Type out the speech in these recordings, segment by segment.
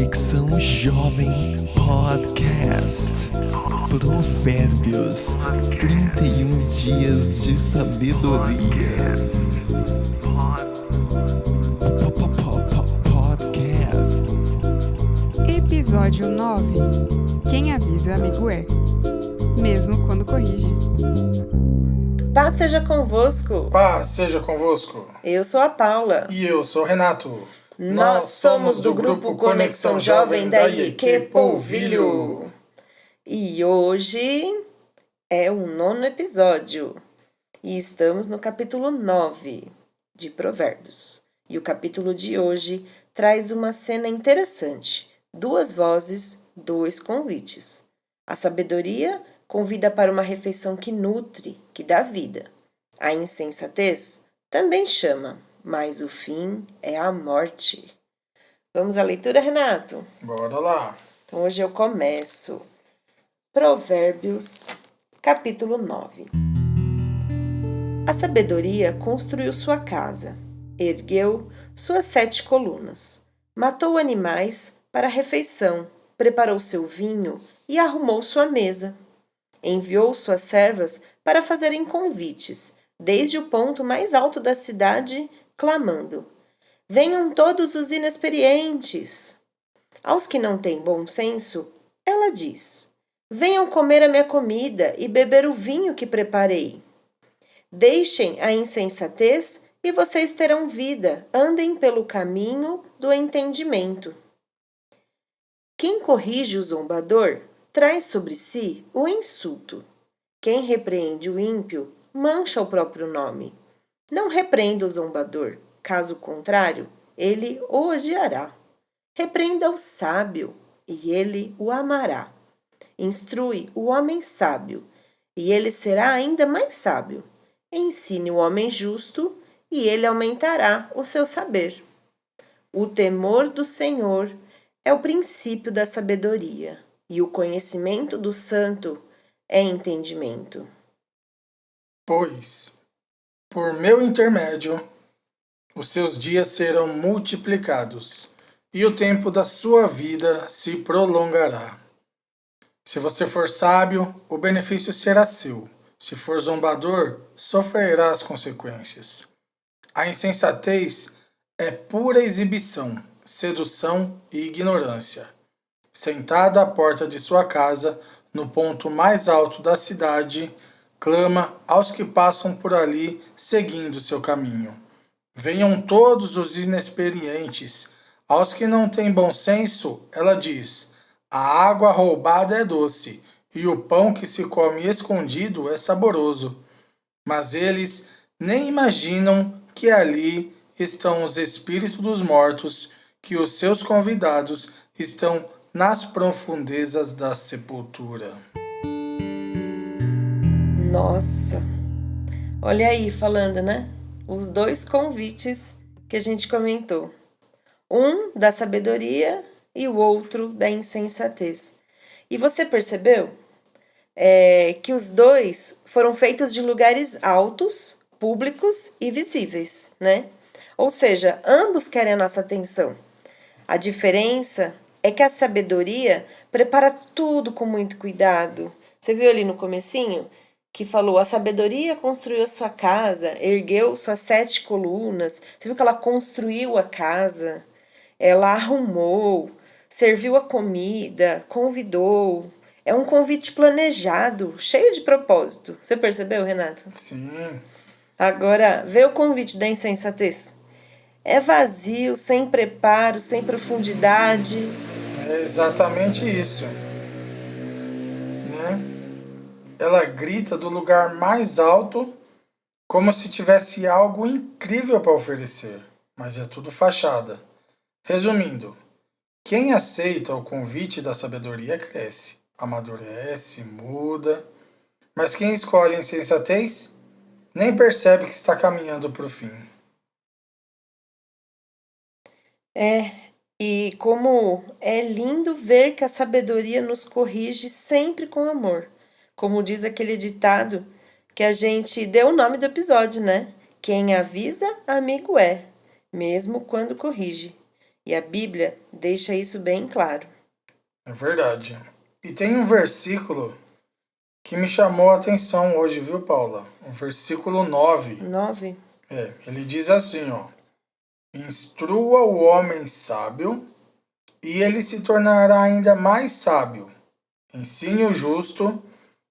Conexão Jovem Podcast. Provérbios, 31 dias de sabedoria. Podcast. Episódio 9. Quem avisa amigo é, mesmo quando corrige. Paz seja convosco. Paz seja convosco. Eu sou a Paula. E eu sou o Renato. Nós somos do grupo Conexão Jovem da IEQ Polvilho. E hoje é o 9º episódio. E estamos no capítulo 9 de Provérbios. E o capítulo de hoje traz uma cena interessante. 2 vozes, 2 convites. A sabedoria convida para uma refeição que nutre, que dá vida. A insensatez também chama, mas o fim é a morte. Vamos à leitura, Renato? Bora lá. Então hoje eu começo. Provérbios, capítulo 9. A sabedoria construiu sua casa, ergueu suas 7 colunas, matou animais para a refeição, preparou seu vinho e arrumou sua mesa. Enviou suas servas para fazerem convites, desde o ponto mais alto da cidade, clamando: venham todos os inexperientes. Aos que não têm bom senso, ela diz: venham comer a minha comida e beber o vinho que preparei. Deixem a insensatez e vocês terão vida, andem pelo caminho do entendimento. Quem corrige o zombador traz sobre si o insulto. Quem repreende o ímpio mancha o próprio nome. Não repreenda o zombador, caso contrário, ele o odiará. Repreenda o sábio, e ele o amará. Instrui o homem sábio, e ele será ainda mais sábio. Ensine o homem justo, e ele aumentará o seu saber. O temor do Senhor é o princípio da sabedoria, e o conhecimento do santo é entendimento. Pois, por meu intermédio, os seus dias serão multiplicados, e o tempo da sua vida se prolongará. Se você for sábio, o benefício será seu. Se for zombador, sofrerá as consequências. A insensatez é pura exibição, sedução e ignorância. Sentada à porta de sua casa, no ponto mais alto da cidade, clama aos que passam por ali seguindo seu caminho. Venham todos os inexperientes. Aos que não têm bom senso, ela diz: a água roubada é doce, e o pão que se come escondido é saboroso. Mas eles nem imaginam que ali estão os espíritos dos mortos, que os seus convidados estão nas profundezas da sepultura. Nossa! Olha aí, falando, né? Os 2 convites que a gente comentou. Um da sabedoria e o outro da insensatez. E você percebeu que os 2 foram feitos de lugares altos, públicos e visíveis, né? Ou seja, ambos querem a nossa atenção. A diferença é que a sabedoria prepara tudo com muito cuidado. Você viu ali no comecinho que falou: a sabedoria construiu a sua casa, ergueu suas 7 colunas. Você viu que ela construiu a casa, ela arrumou, serviu a comida, convidou. É um convite planejado, cheio de propósito. Você percebeu, Renato? Sim. Agora, vê o convite da insensatez. É vazio, sem preparo, sem profundidade. É exatamente isso. Né? Ela grita do lugar mais alto como se tivesse algo incrível para oferecer, mas é tudo fachada. Resumindo, quem aceita o convite da sabedoria cresce, amadurece, muda, mas quem escolhe a insensatez nem percebe que está caminhando para o fim. E como é lindo ver que a sabedoria nos corrige sempre com amor. Como diz aquele ditado que a gente deu o nome do episódio, né? Quem avisa, amigo é, mesmo quando corrige. E a Bíblia deixa isso bem claro. É verdade. E tem um versículo que me chamou a atenção hoje, viu, Paula? O versículo 9. 9. Ele diz assim, ó. Instrua o homem sábio, e ele se tornará ainda mais sábio. Ensine o justo,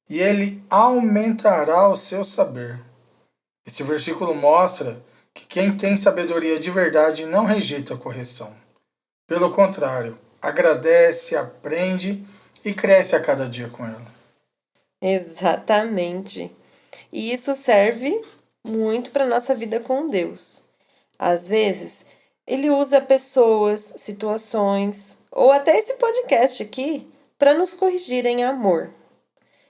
e ele aumentará o seu saber. Esse versículo mostra que quem tem sabedoria de verdade não rejeita a correção. Pelo contrário, agradece, aprende e cresce a cada dia com ela. Exatamente. E isso serve muito para nossa vida com Deus. Às vezes, ele usa pessoas, situações, ou até esse podcast aqui, para nos corrigir em amor.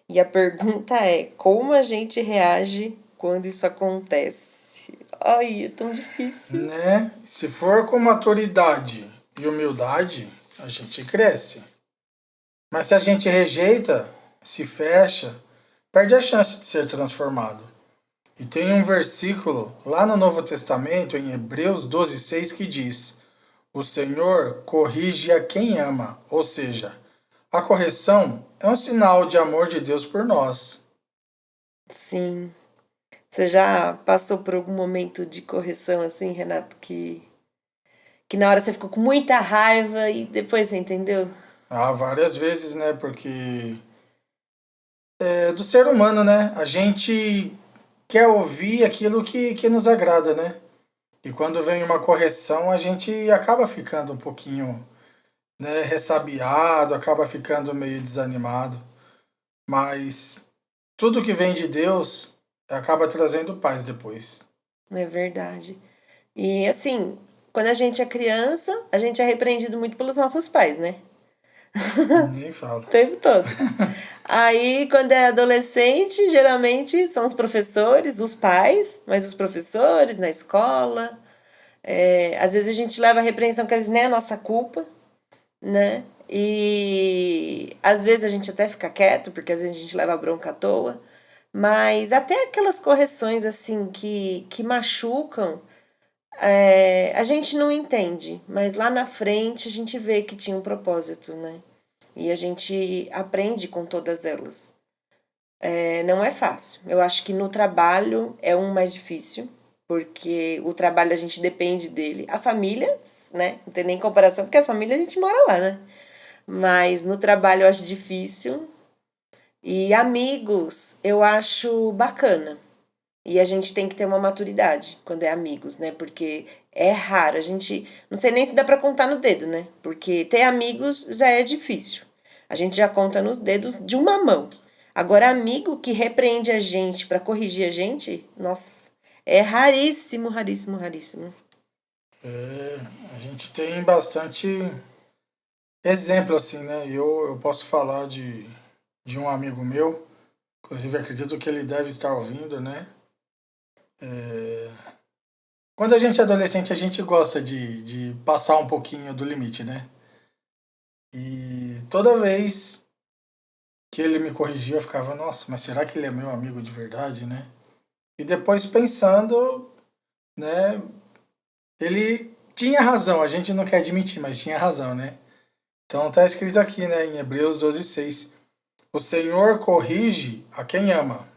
E a pergunta é: como a gente reage quando isso acontece? Ai, é tão difícil. Né? Se for com maturidade e humildade, a gente cresce. Mas se a gente rejeita, se fecha, perde a chance de ser transformado. E tem um versículo lá no Novo Testamento, em Hebreus 12:6, que diz: O Senhor corrige a quem ama, ou seja, a correção é um sinal de amor de Deus por nós. Sim. Você já passou por algum momento de correção assim, Renato, que na hora você ficou com muita raiva e depois você entendeu? Várias vezes, né? Porque é do ser humano, né? A gente quer ouvir aquilo que nos agrada, né? E quando vem uma correção, a gente acaba ficando um pouquinho, né, ressabiado, acaba ficando meio desanimado. Mas tudo que vem de Deus acaba trazendo paz depois. É verdade. E assim, quando a gente é criança, a gente é repreendido muito pelos nossos pais, né? Nem falo. O tempo todo. Aí, quando é adolescente, geralmente são os professores, os pais, mas os professores na escola. Às vezes a gente leva a repreensão que às vezes nem é nossa culpa, né? E às vezes a gente até fica quieto, porque às vezes a gente leva a bronca à toa. Mas até aquelas correções assim que machucam, a gente não entende. Mas lá na frente a gente vê que tinha um propósito, né? E a gente aprende com todas elas. Não é fácil. Eu acho que no trabalho é um mais difícil, porque o trabalho a gente depende dele. A família, né? Não tem nem comparação, porque a família a gente mora lá, né? Mas no trabalho eu acho difícil. E amigos, eu acho bacana. E a gente tem que ter uma maturidade quando é amigos, né? Porque é raro. A gente. Não sei nem se dá pra contar no dedo, né? Porque ter amigos já é difícil. A gente já conta nos dedos de uma mão. Agora, amigo que repreende a gente pra corrigir a gente, nossa, é raríssimo, raríssimo, raríssimo. A gente tem bastante exemplo assim, né? Eu posso falar de um amigo meu, inclusive acredito que ele deve estar ouvindo, né? Quando a gente é adolescente, a gente gosta de passar um pouquinho do limite, né? E toda vez que ele me corrigia, eu ficava, nossa, mas será que ele é meu amigo de verdade, né? E depois pensando, né? Ele tinha razão, a gente não quer admitir, mas tinha razão, né? Então tá escrito aqui, né, em Hebreus 12:6. O Senhor corrige a quem ama.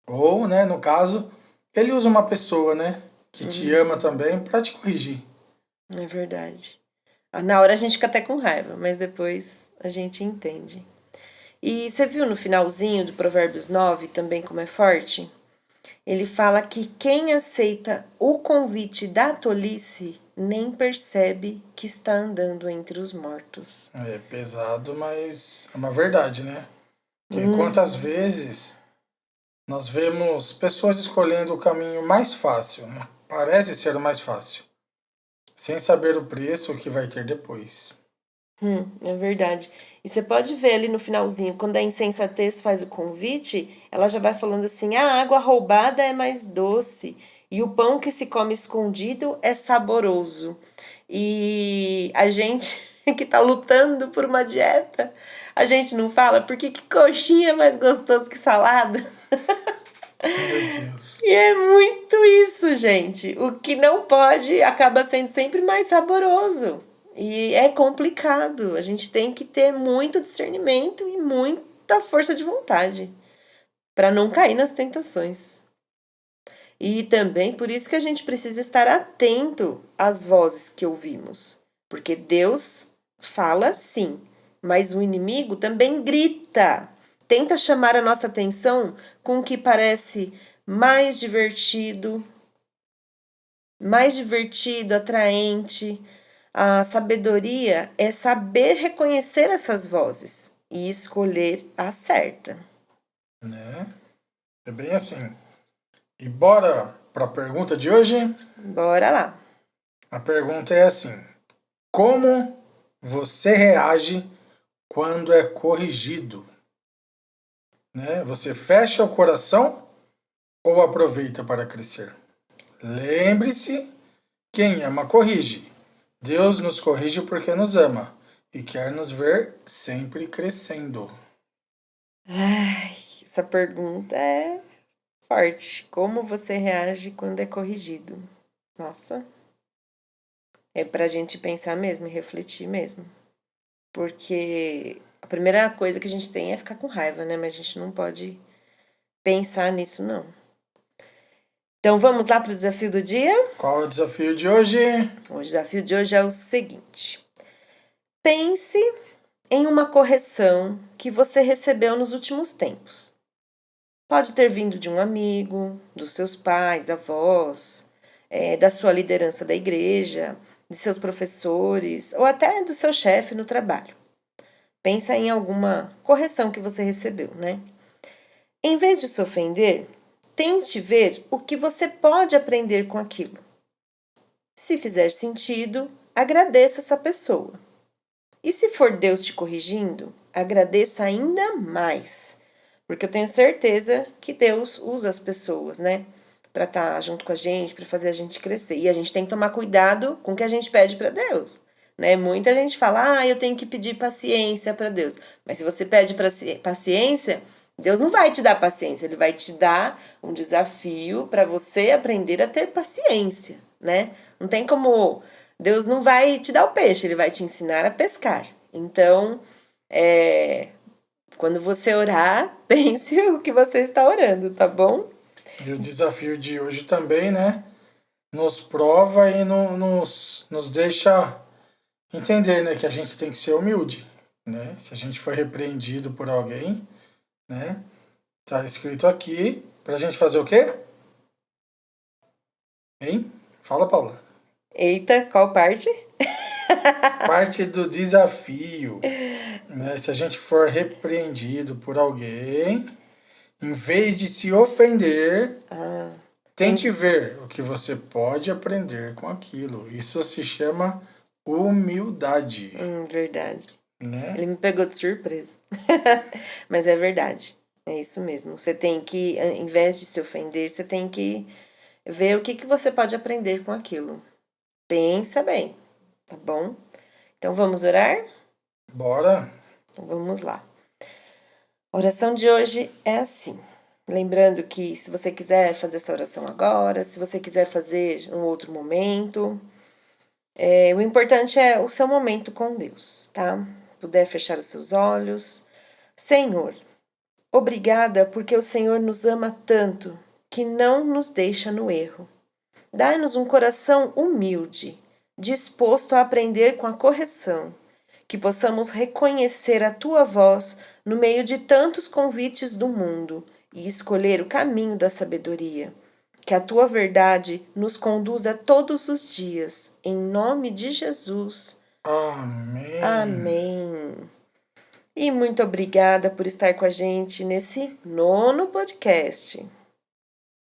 Ou, né, no caso, ele usa uma pessoa, né, que te ama também para te corrigir. É verdade. Na hora a gente fica até com raiva, mas depois a gente entende. E você viu no finalzinho do Provérbios 9 também como é forte? Ele fala que quem aceita o convite da tolice nem percebe que está andando entre os mortos. É pesado, mas é uma verdade, né? Porque quantas vezes nós vemos pessoas escolhendo o caminho mais fácil, né? Parece ser o mais fácil, sem saber o preço que vai ter depois. É verdade. E você pode ver ali no finalzinho, quando a insensatez faz o convite, ela já vai falando assim: a água roubada é mais doce e o pão que se come escondido é saboroso. E a gente que tá lutando por uma dieta, a gente não fala porque que coxinha é mais gostoso que salada? Meu Deus. E é muito isso, gente. O que não pode acaba sendo sempre mais saboroso. E é complicado. A gente tem que ter muito discernimento e muita força de vontade para não cair nas tentações. E também por isso que a gente precisa estar atento às vozes que ouvimos. Porque Deus fala sim, mas o inimigo também grita. Tenta chamar a nossa atenção com o que parece mais divertido, atraente. A sabedoria é saber reconhecer essas vozes e escolher a certa. Né? É bem assim. E bora para a pergunta de hoje? Bora lá. A pergunta é assim: como você reage quando é corrigido? Né? Você fecha o coração ou aproveita para crescer? Lembre-se, quem ama corrige. Deus nos corrige porque nos ama e quer nos ver sempre crescendo. Ai, essa pergunta é forte. Como você reage quando é corrigido? Nossa. É pra gente pensar mesmo e refletir mesmo. Porque a primeira coisa que a gente tem é ficar com raiva, né? Mas a gente não pode pensar nisso, não. Então vamos lá pro desafio do dia? Qual é o desafio de hoje? O desafio de hoje é o seguinte: pense em uma correção que você recebeu nos últimos tempos. Pode ter vindo de um amigo, dos seus pais, avós, da sua liderança da igreja, de seus professores ou até do seu chefe no trabalho. Pensa em alguma correção que você recebeu, né? Em vez de se ofender, tente ver o que você pode aprender com aquilo. Se fizer sentido, agradeça essa pessoa. E se for Deus te corrigindo, agradeça ainda mais. Porque eu tenho certeza que Deus usa as pessoas, né? Para estar junto com a gente, para fazer a gente crescer. E a gente tem que tomar cuidado com o que a gente pede para Deus, né? Muita gente fala, eu tenho que pedir paciência para Deus. Mas se você pede paciência, Deus não vai te dar paciência. Ele vai te dar um desafio para você aprender a ter paciência, né? Não tem como... Deus não vai te dar o peixe, Ele vai te ensinar a pescar. Então, quando você orar, pense o que você está orando, tá bom? E o desafio de hoje também, né? Nos prova e nos deixa entender, né? Que a gente tem que ser humilde, né? Se a gente for repreendido por alguém, né? Tá escrito aqui pra gente fazer o quê? Hein? Fala, Paula. Eita, qual parte? Parte do desafio, né? Se a gente for repreendido por alguém, em vez de se ofender, tente ver o que você pode aprender com aquilo. Isso se chama humildade. Verdade. Né? Ele me pegou de surpresa. Mas é verdade. É isso mesmo. Você tem que, em vez de se ofender, você tem que ver o que você pode aprender com aquilo. Pensa bem, tá bom? Então vamos orar? Bora! Então vamos lá. A oração de hoje é assim. Lembrando que se você quiser fazer essa oração agora, se você quiser fazer um outro momento, o importante é o seu momento com Deus, tá? Puder fechar os seus olhos. Senhor, obrigada porque o Senhor nos ama tanto que não nos deixa no erro. Dai-nos um coração humilde, disposto a aprender com a correção, que possamos reconhecer a Tua voz no meio de tantos convites do mundo e escolher o caminho da sabedoria. Que a Tua verdade nos conduza todos os dias, em nome de Jesus. Amém. Amém. E muito obrigada por estar com a gente nesse 9º podcast.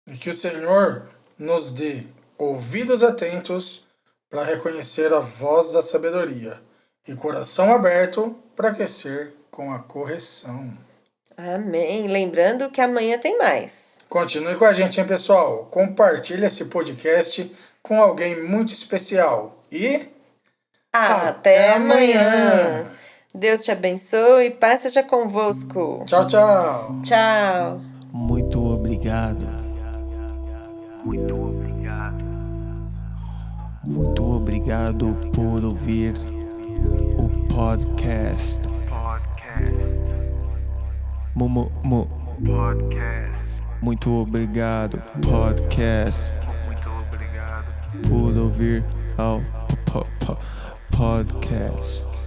E que o Senhor nos dê ouvidos atentos para reconhecer a voz da sabedoria e coração aberto para crescer com a correção. Amém. Lembrando que amanhã tem mais. Continue com a gente, hein, pessoal? Compartilhe esse podcast com alguém muito especial. E até amanhã. Deus te abençoe e paz seja convosco. Tchau, tchau. Tchau. Muito obrigado Muito obrigado por ouvir o podcast. Muito obrigado, podcast, por ouvir ao podcast.